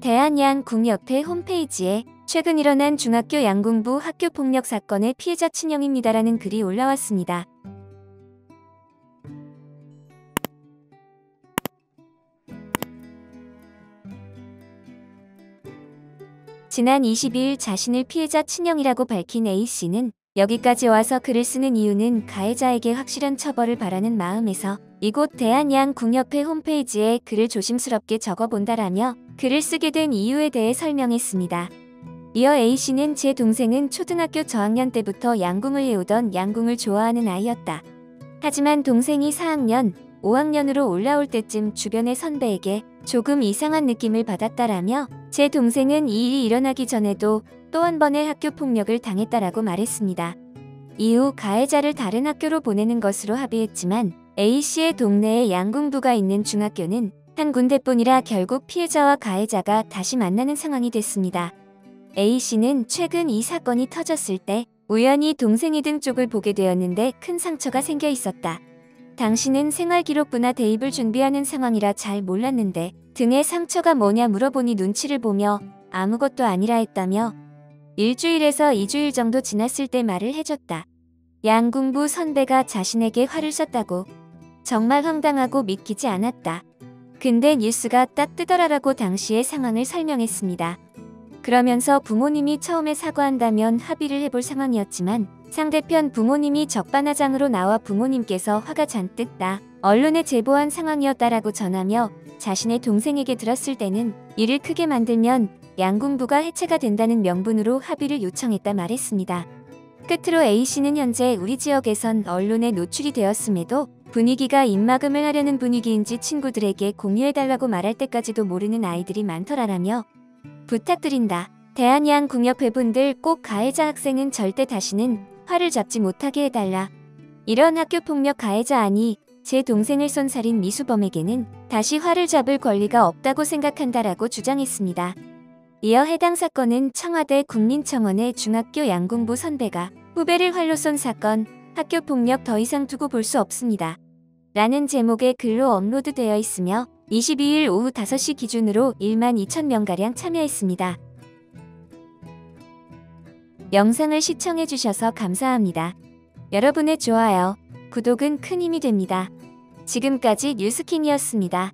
대한양궁협회 홈페이지에 최근 일어난 중학교 양궁부 학교폭력 사건의 피해자 친형입니다라는 글이 올라왔습니다. 지난 22일 자신을 피해자 친형이라고 밝힌 A씨는 여기까지 와서 글을 쓰는 이유는 가해자에게 확실한 처벌을 바라는 마음에서 이곳 대한양궁협회 홈페이지에 글을 조심스럽게 적어본다라며 글을 쓰게 된 이유에 대해 설명했습니다. 이어 A씨는 제 동생은 초등학교 저학년 때부터 양궁을 해오던 양궁을 좋아하는 아이였다. 하지만 동생이 4학년, 5학년으로 올라올 때쯤 주변의 선배에게 조금 이상한 느낌을 받았다라며 제 동생은 이 일이 일어나기 전에도 또 한 번의 학교 폭력을 당했다라고 말했습니다. 이후 가해자를 다른 학교로 보내는 것으로 합의했지만 A씨의 동네에 양궁부가 있는 중학교는 한 군데뿐이라 결국 피해자와 가해자가 다시 만나는 상황이 됐습니다. A씨는 최근 이 사건이 터졌을 때 우연히 동생이 등 쪽을 보게 되었는데 큰 상처가 생겨 있었다. 당시는 생활기록부나 대입을 준비하는 상황이라 잘 몰랐는데 등에 상처가 뭐냐 물어보니 눈치를 보며 아무것도 아니라 했다며 일주일에서 2주일 정도 지났을 때 말을 해줬다. 양궁부 선배가 자신에게 화를 쐈다고. 정말 황당하고 믿기지 않았다. 근데 뉴스가 딱 뜨더라라고 당시의 상황을 설명했습니다. 그러면서 부모님이 처음에 사과한다면 합의를 해볼 상황이었지만 상대편 부모님이 적반하장으로 나와 부모님께서 화가 잔뜩 나 언론에 제보한 상황이었다라고 전하며 자신의 동생에게 들었을 때는 일을 크게 만들면 양궁부가 해체가 된다는 명분으로 합의를 요청했다 말했습니다. 끝으로 A씨는 현재 우리 지역에선 언론에 노출이 되었음에도 분위기가 입막음을 하려는 분위기인지 친구들에게 공유해달라고 말할 때까지도 모르는 아이들이 많더라라며 부탁드린다. 대한양궁협회 분들 꼭 가해자 학생은 절대 다시는 화를 잡지 못하게 해달라. 이런 학교폭력 가해자 아니 제 동생을 쏜 살인 미수범에게는 다시 화를 잡을 권리가 없다고 생각한다라고 주장했습니다. 이어 해당 사건은 청와대 국민청원의 중학교 양궁부 선배가 후배를 활로 쏜 사건, 학교폭력 더 이상 두고 볼 수 없습니다. 라는 제목의 글로 업로드되어 있으며 22일 오후 5시 기준으로 12,000명가량 참여했습니다. 영상을 시청해주셔서 감사합니다. 여러분의 좋아요, 구독은 큰 힘이 됩니다. 지금까지 뉴스킹이었습니다.